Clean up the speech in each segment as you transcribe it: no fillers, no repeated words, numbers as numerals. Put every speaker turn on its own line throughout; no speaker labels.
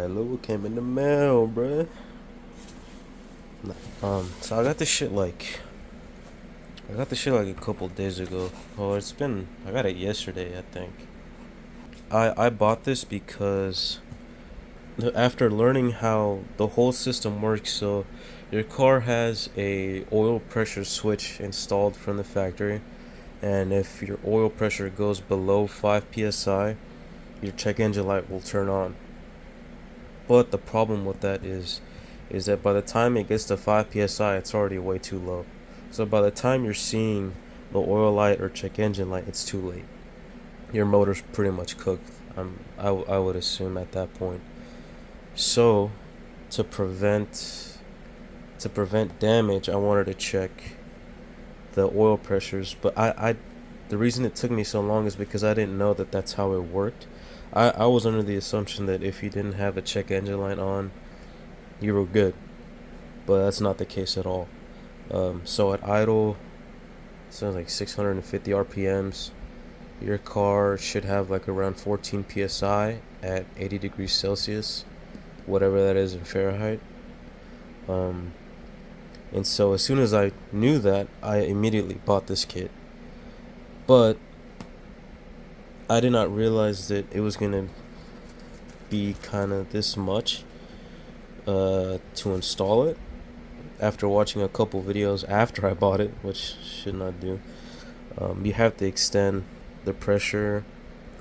Look what came in the mail, bruh. So I got this shit like a couple days ago. Oh, I got it yesterday, I think. I bought this because after learning how the whole system works, so your car has a oil pressure switch installed from the factory, and if your oil pressure goes below 5 psi, your check engine light will turn on. But the problem with that is that by the time it gets to 5 psi, it's already way too low. So by the time you're seeing the oil light or check engine light, it's too late. Your motor's pretty much cooked. I would assume at that point. So to prevent to prevent damage, I wanted to check the oil pressures. But the reason it took me so long is because I didn't know that that's how it worked. I was under the assumption that if you didn't have a check engine light on, you were good, but that's not the case at all. So at idle, sounds like 650 RPMs. Your car should have like around 14 psi at 80 degrees Celsius, whatever that is in Fahrenheit. Um, and so as soon as I knew that, I immediately bought this kit. But I did not realize that it was gonna be kind of this much to install it. After watching a couple videos after I bought it, which should not do, you have to extend the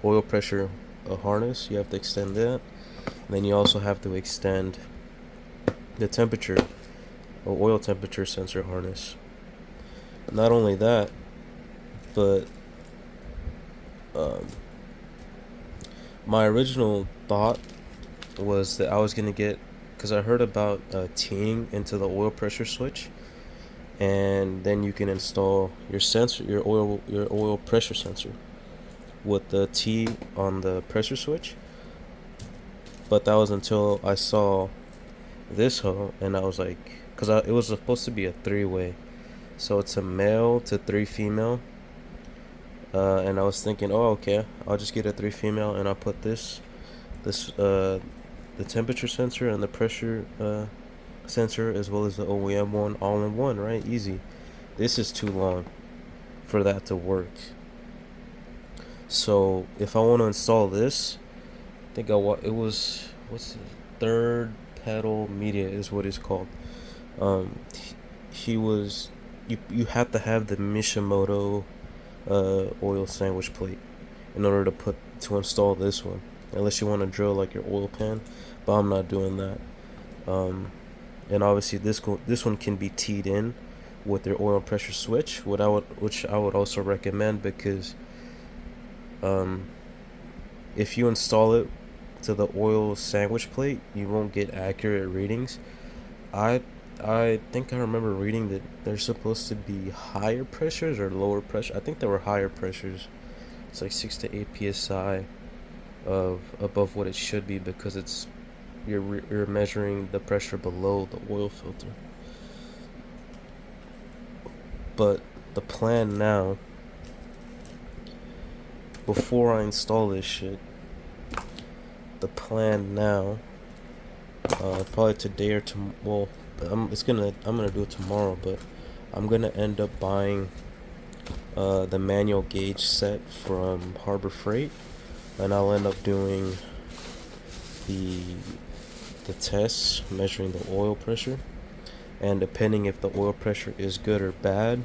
oil pressure harness. You have to extend that. And then you also have to extend the temperature, or oil temperature sensor harness. Not only that, but um, my original thought was that I was gonna get, because I heard about teeing into the oil pressure switch, and then you can install your sensor, your oil pressure sensor, with the T on the pressure switch. But that was until I saw this hoe, and I was like, because it was supposed to be a three-way, so it's a male to three female. And I was thinking, oh, okay, I'll just get a three female, and I'll put the temperature sensor and the pressure sensor, as well as the OEM one, all in one, right? Easy. This is too long for that to work. So if I want to install this, I think it was, what's the third pedal media is what it's called. Um, he was you have to have the Mishimoto oil sandwich plate in order to install this one, unless you want to drill like your oil pan, but I'm not doing that. And obviously this one can be teed in with your oil pressure switch, which I would also recommend, because if you install it to the oil sandwich plate, you won't get accurate readings. I I think I remember reading that they're supposed to be higher pressures or lower pressure. I think they were higher pressures. It's like 6 to 8 psi of above what it should be, because you're measuring the pressure below the oil filter. But the plan now, before I install this shit, the plan now, probably today or tomorrow. Well, I'm gonna do it tomorrow, but I'm gonna end up buying the manual gauge set from Harbor Freight, and I'll end up doing the tests measuring the oil pressure, and depending if the oil pressure is good or bad,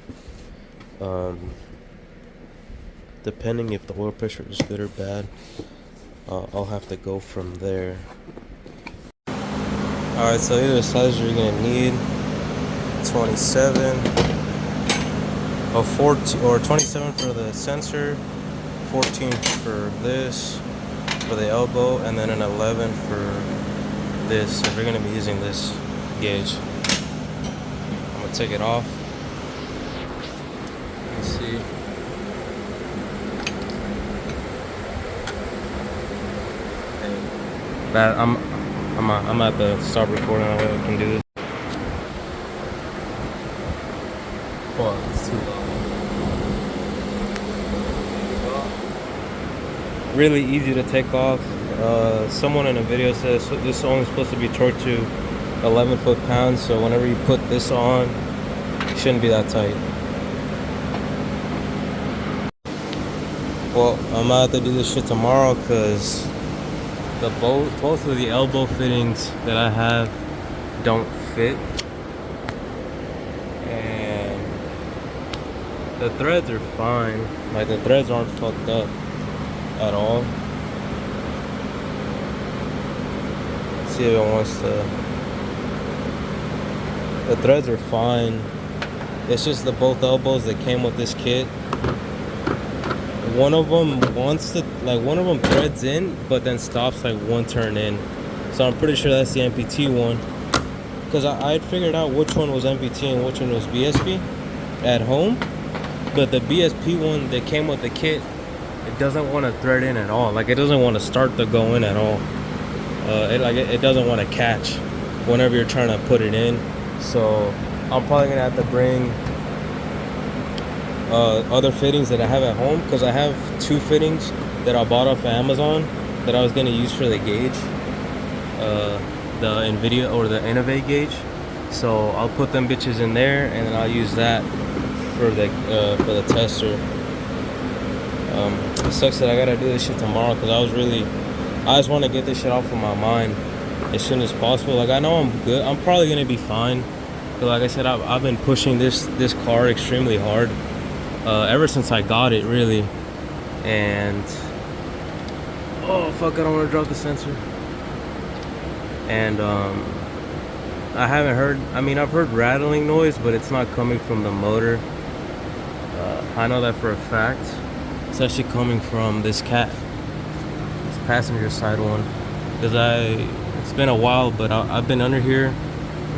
depending if the oil pressure is good or bad, I'll have to go from there. Alright, so here are the sizes you're gonna need: 27 or 14, or 27 for the sensor, 14 for this, for the elbow, and then an 11 for this if you're gonna be using this gauge. I'm gonna take it off. Let's see. That I'm at the stop recording. That way I can do this. Oh, it's too long. Really easy to take off. Someone in a video says this is only supposed to be torqued to 11 foot-pounds, so whenever you put this on, it shouldn't be that tight. Well, I'm gonna have to do this shit tomorrow because both of the elbow fittings that I have don't fit, and the threads are fine. Like, the threads aren't fucked up at all. Let's see if it wants to. The threads are fine. It's just the both elbows that came with this kit. One of them one of them threads in, but then stops like one turn in. So I'm pretty sure that's the MPT one. Because I had figured out which one was MPT and which one was BSP at home. But the BSP one that came with the kit, it doesn't want to thread in at all. Like, it doesn't want to start to go in at all. It doesn't want to catch whenever you're trying to put it in. So I'm probably gonna have to bring other fittings that I have at home, because I have two fittings that I bought off of Amazon that I was gonna use for the gauge, the Infiniti or the Innovate gauge. So I'll put them bitches in there, and then I'll use that for the tester. It sucks that I gotta do this shit tomorrow, because I just want to get this shit off of my mind as soon as possible. Like, I know I'm good. I'm probably gonna be fine. But like I said, I've been pushing this car extremely hard ever since I got it, really. And oh fuck, I don't want to drop the sensor. And I haven't heard. I mean, I've heard rattling noise, but it's not coming from the motor. I know that for a fact. It's actually coming from this cat, this passenger side one. Because it's been a while, but I've been under here,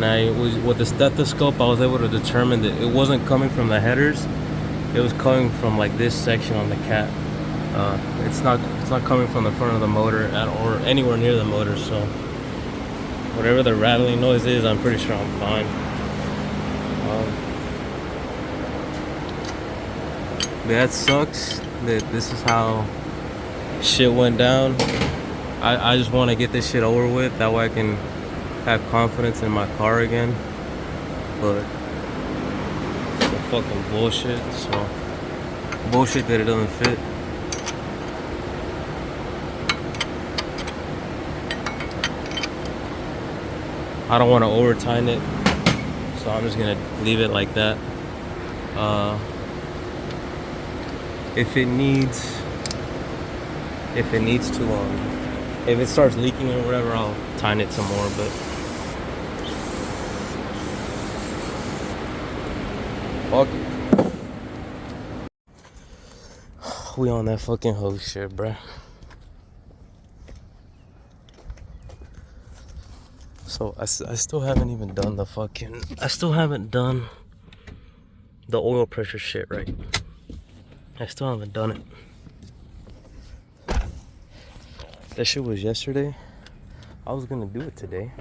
and with the stethoscope, I was able to determine that it wasn't coming from the headers. It was coming from like this section on the cat. It's not coming from the front of the motor or anywhere near the motor. So whatever the rattling noise is, I'm pretty sure I'm fine. But that sucks that this is how shit went down. I just want to get this shit over with. That way I can have confidence in my car again. But it's some fucking bullshit. So bullshit that it doesn't fit. I don't want to over tighten it, so I'm just gonna leave it like that. If it starts leaking or whatever, I'll tighten it some more. But fuck it. We on that fucking hoe shit, bruh. So I still haven't even done I still haven't done the oil pressure shit right. I still haven't done it. That shit was yesterday. I was gonna do it today.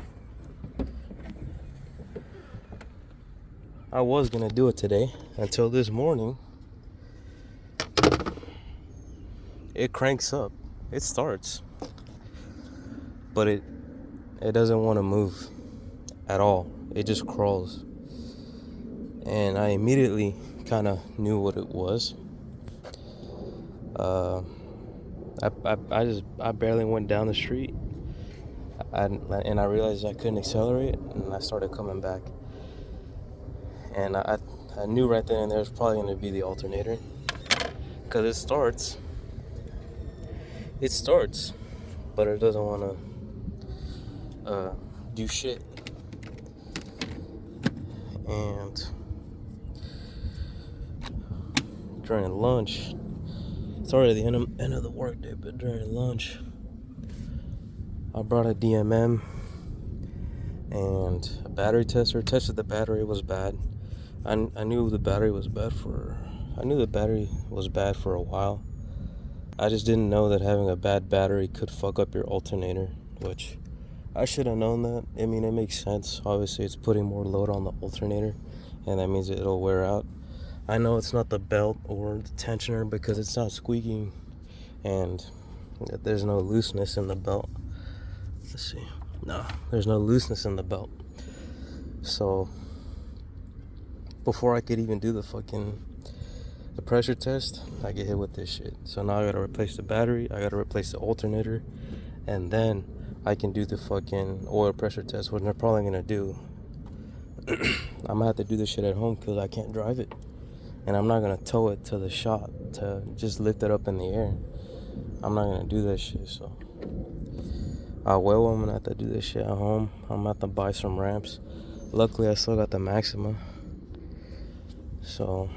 I was gonna do it today until this morning. It cranks up. It starts. But it doesn't want to move at all. It just crawls. And I immediately kind of knew what it was. I barely went down the street, and I realized I couldn't accelerate, and I started coming back. And I knew right then and there was probably going to be the alternator, because it starts, but it doesn't want to do shit. And during lunch, it's already the end of the workday, but during lunch, I brought a DMM and a battery tester. Tested the battery. It was bad. I knew the battery was bad for a while. I just didn't know that having a bad battery could fuck up your alternator, which I should have known that. I mean, it makes sense. Obviously, it's putting more load on the alternator, and that means it'll wear out. I know it's not the belt or the tensioner because it's not squeaking, and that there's no looseness in the belt. Let's see. No, there's no looseness in the belt. So before I could even do the pressure test, I get hit with this shit. So now I gotta replace the battery, I gotta replace the alternator, and then I can do the fucking oil pressure test, which they're probably gonna do. I'm gonna have to do this shit at home because I can't drive it. And I'm not gonna tow it to the shop to just lift it up in the air. I'm not gonna do that shit, so. I'm gonna have to do this shit at home. I'm gonna have to buy some ramps. Luckily, I still got the Maxima. So,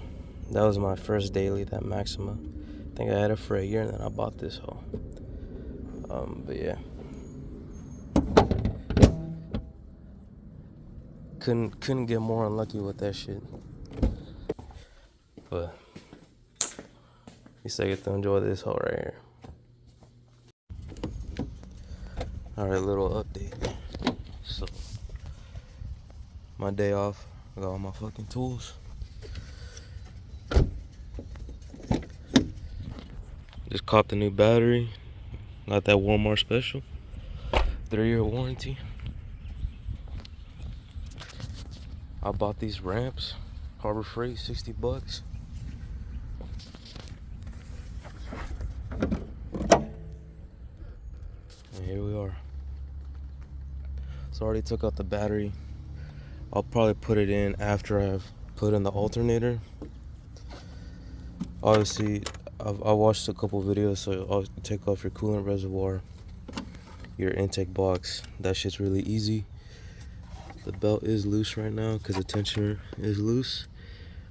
that was my first daily, that Maxima. I think I had it for a year and then I bought this hoe. But yeah. Couldn't get more unlucky with that shit. But at least I get to enjoy this hoe right here. Alright, little update. So my day off, I got all my fucking tools. Just copped a new battery. Got that Walmart special. 3-year warranty. I bought these ramps, Harbor Freight, $60. And here we are. So I already took out the battery. I'll probably put it in after I've put in the alternator. Obviously, I watched a couple videos, so I'll take off your coolant reservoir, your intake box. That shit's really easy. The belt is loose right now because the tensioner is loose.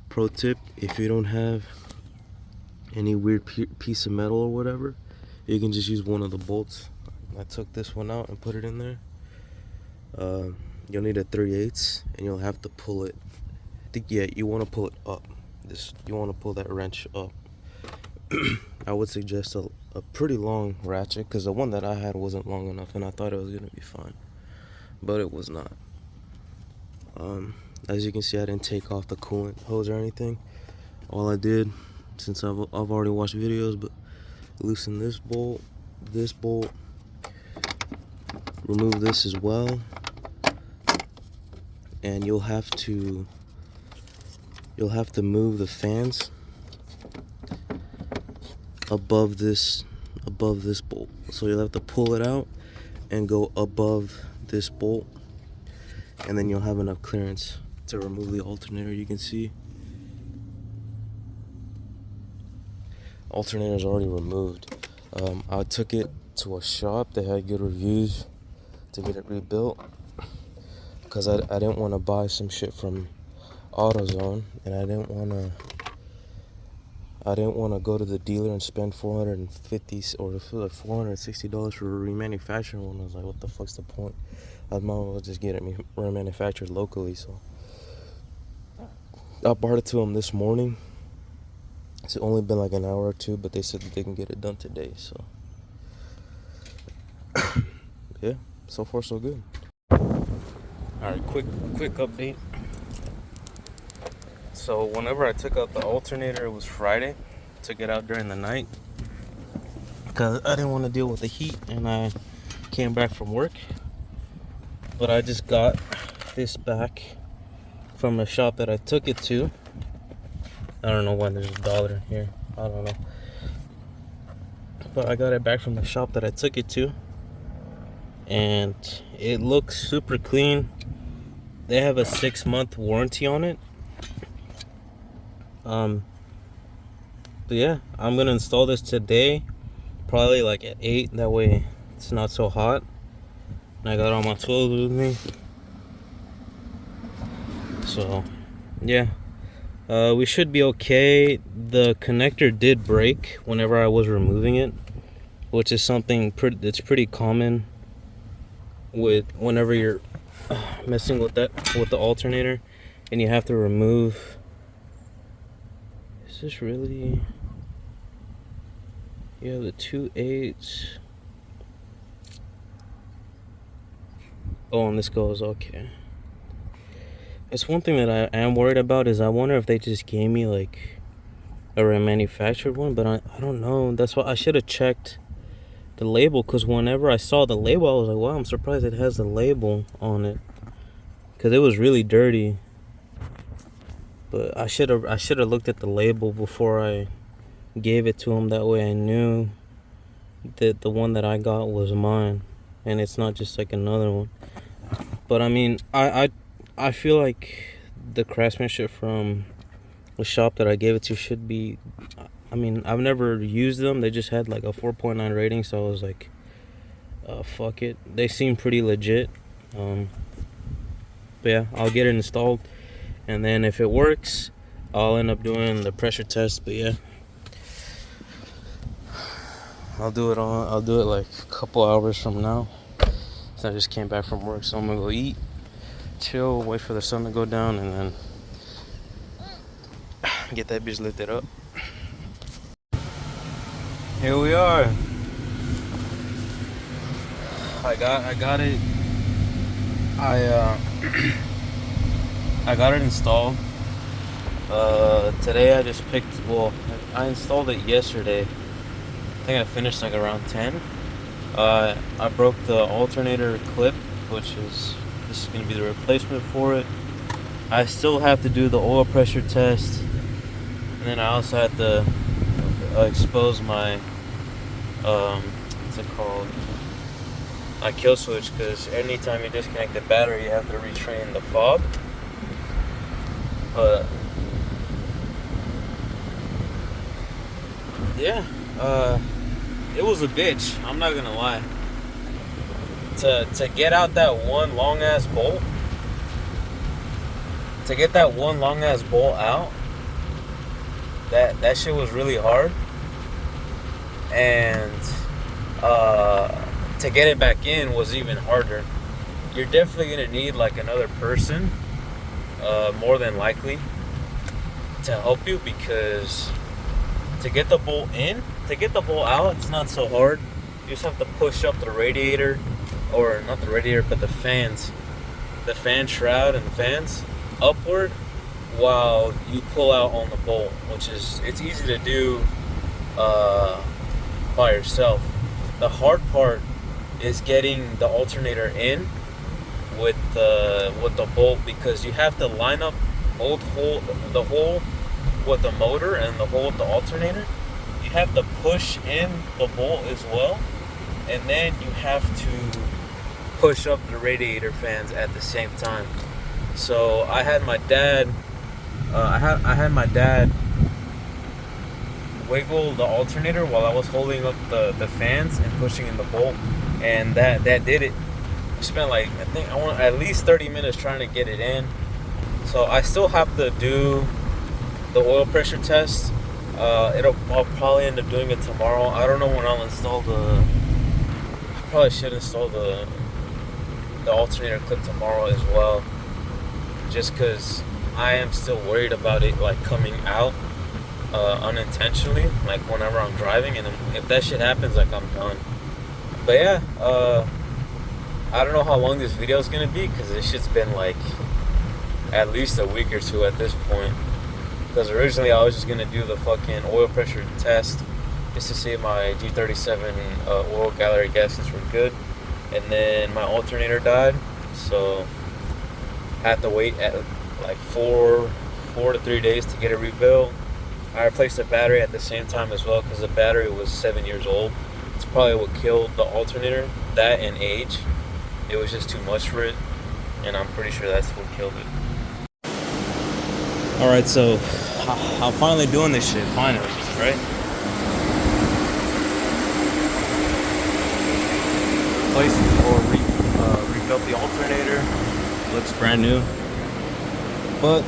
Pro tip, if you don't have any weird piece of metal or whatever, you can just use one of the bolts. I took this one out and put it in there. You'll need a 3/8 and you'll have to pull it. I think, yeah, you want to pull it up. You want to pull that wrench up. I would suggest a pretty long ratchet because the one that I had wasn't long enough and I thought it was going to be fine, but it was not. As you can see, I didn't take off the coolant hose or anything. All I did, since I've already watched videos, but loosen this bolt, remove this as well, and you'll have to move the fans above this bolt. So you'll have to pull it out and go above this bolt, and then you'll have enough clearance to remove the alternator. You can see alternator is already removed. I took it to a shop that had good reviews to get it rebuilt because I didn't want to buy some shit from AutoZone, and I didn't want to go to the dealer and spend $450 or $460 for a remanufactured one. I was like, what the fuck's the point? I might as well just get it remanufactured locally. So I brought it to them this morning. It's only been like an hour or two, but they said that they can get it done today. So yeah, so far so good. All right, quick update. So whenever I took out the alternator, it was Friday. Took it out during the night because I didn't want to deal with the heat, and I came back from work. But I just got this back from a shop that I took it to. I don't know why there's $1 here. I don't know. But I got it back from the shop that I took it to, and it looks super clean. They have a 6-month warranty on it. But yeah, I'm gonna install this today, probably like at 8. That way it's not so hot. And I got all my tools with me. So yeah, we should be okay. The connector did break whenever I was removing it, which is something that's pretty common with whenever you're messing with the alternator and you have to remove. Is this really? Yeah, the 2/8. Oh, and this goes okay. It's one thing that I am worried about is I wonder if they just gave me like a remanufactured one, but I don't know. That's why I should have checked
the label, because whenever I saw the label, I was like, wow, I'm surprised it has the label on it, because it was really dirty. But I should have looked at the label before I gave it to him. That way I knew that the one that I got was mine, and it's not just like another one. But I mean, I feel like the craftsmanship from the shop that I gave it to should be. I mean, I've never used them. They just had like a 4.9 rating, so I was like, fuck it. They seem pretty legit. But yeah, I'll get it installed, and then if it works, I'll end up doing the pressure test. But yeah, I'll do it like a couple hours from now. So I just came back from work, so I'm gonna go eat, chill, wait for the sun to go down, and then get that bitch lifted up. Here we are. I got it. I got it installed. Today I just I installed it yesterday. I think I finished like around 10. I broke the alternator clip, this is gonna be the replacement for it. I still have to do the oil pressure test, and then I also have to expose my what's it called? My kill switch, because anytime you disconnect the battery, you have to retrain the fob. But yeah, it was a bitch. I'm not gonna lie. To get out that one long ass bolt, out, that shit was really hard. And to get it back in was even harder. You're definitely gonna need like another person, more than likely, to help you, because to get the bolt out, it's not so hard. You just have to push up the radiator, or not the radiator, but the fan shroud and the fans upward while you pull out on the bolt, it's easy to do by yourself. The hard part is getting the alternator in with the bolt, because you have to line up the hole with the motor and the hole with the alternator. You have to push in the bolt as well, and then you have to push up the radiator fans at the same time. So I had my dad wiggle the alternator while I was holding up the fans and pushing in the bolt, and that did it. I spent I want at least 30 minutes trying to get it in. So I still have to do the oil pressure test. I'll probably end up doing it tomorrow. I don't know when I'll install I probably should install the alternator clip tomorrow as well, just because I am still worried about it coming out unintentionally, whenever I'm driving, and if that shit happens, I'm done. But yeah, I don't know how long this video is gonna be, because this shit's been at least a week or two at this point. Because originally I was just gonna do the fucking oil pressure test just to see if my G37 oil gallery gaskets were good, and then my alternator died, so I had to wait at 4 to 3 days to get it rebuilt. I replaced the battery at the same time as well, because the battery was 7 years old. It's probably what killed the alternator, that and age. It was just too much for it, and I'm pretty sure that's what killed it. Alright, so I'm finally doing this shit, finally, right? Rebuilt the alternator. Looks brand new, but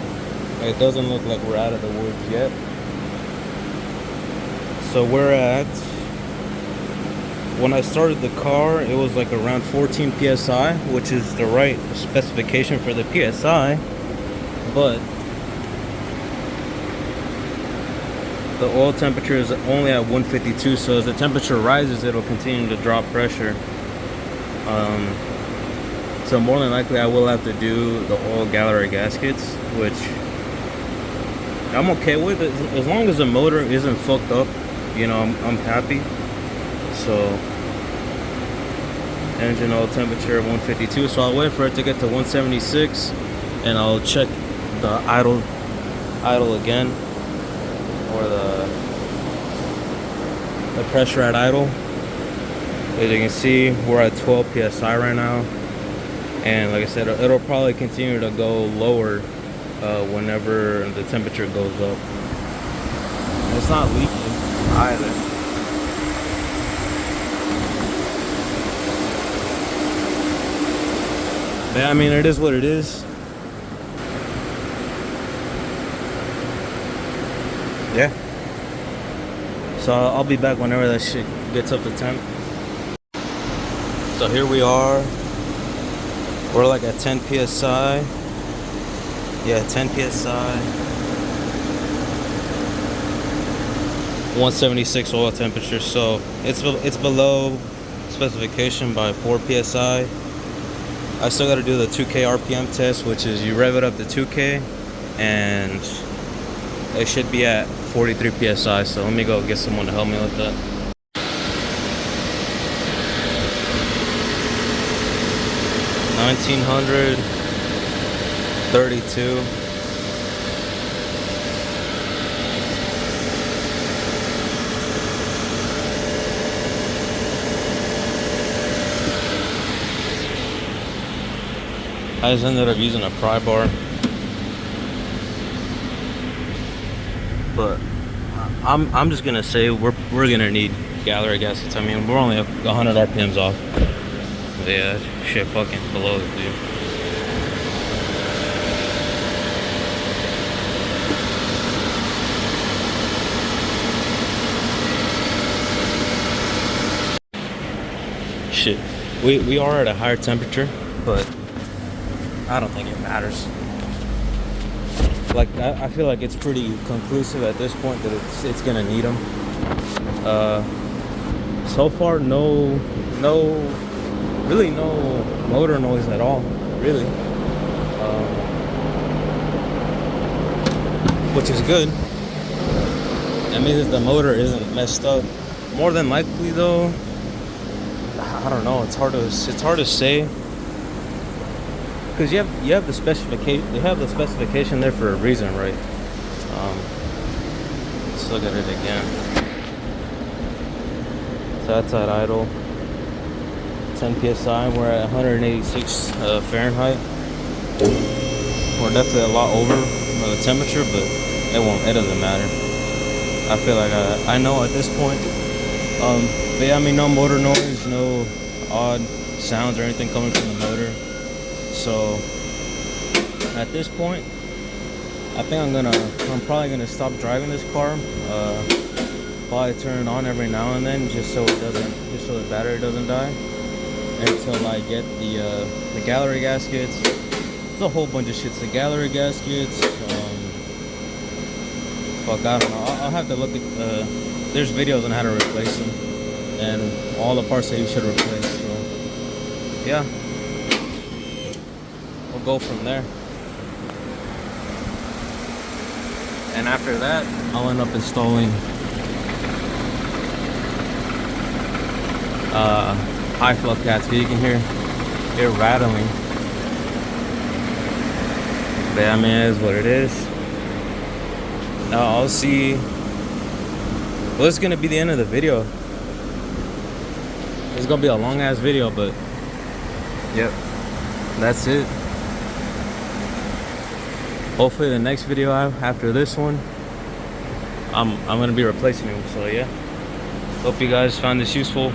it doesn't look like we're out of the woods yet. So we're at, when I started the car, it was around 14 psi, which is the right specification for the psi, but the oil temperature is only at 152, so as the temperature rises, it'll continue to drop pressure. So more than likely I will have to do the oil gallery gaskets, which I'm okay with it, as long as the motor isn't fucked up. I'm happy. So
Engine oil temperature 152. So I'll wait for it to get to 176, and I'll check the idle again, or the pressure at idle. As you can see, we're at 12 psi right now, and like I said, it'll probably continue to go lower whenever the temperature goes up. It's not leaking either. But I mean, it is what it is. Yeah. So I'll be back whenever that shit gets up to temp. So here we are. We're like at 10 psi. Yeah, 10 psi. 176 oil temperature. So it's below specification by 4 psi. I still got to do the 2K RPM test, which is you rev it up to 2K, and it should be at 43 psi. So let me go get someone to help me with that. $1,932. I just ended up using a pry bar, but I'm just gonna say we're gonna need gallery gaskets. I mean, we're only 100 RPMs off. But yeah, shit fucking blows, dude. Shit, we are at a higher temperature, but I don't think it matters. Like I feel like it's pretty conclusive at this point that it's gonna need them. So far, really no motor noise at all, really, which is good. That means that the motor isn't messed up. More than likely, though, I don't know. It's hard to say. Because you have the specification. They have the specification there for a reason, right? Let's look at it again. So that's at idle. 10 psi. We're at 186 Fahrenheit. We're definitely a lot over the temperature, but it doesn't matter. I feel like I know at this point. But yeah, I mean, no motor noise, no odd sounds or anything coming from the motor. So at this point, I think I'm probably gonna stop driving this car. Probably turn it on every now and then, just so the battery doesn't die, until I get the gallery gaskets. It's a whole bunch of shits. The gallery gaskets. Fuck, I don't know. I'll have to look at. There's videos on how to replace them and all the parts that you should replace. So yeah. We'll go from there, and after that I'll end up installing high flow gasket. You can hear it rattling, but I mean, it is what it is. Now I'll see. Well, it's gonna be the end of the video. It's gonna be a long ass video, but yep, that's it. Hopefully the next video after this one, I'm gonna be replacing him. So yeah, hope you guys found this useful.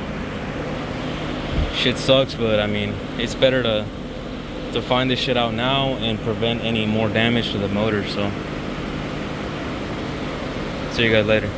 Shit sucks, but I mean, it's better to find this shit out now and prevent any more damage to the motor. So see you guys later.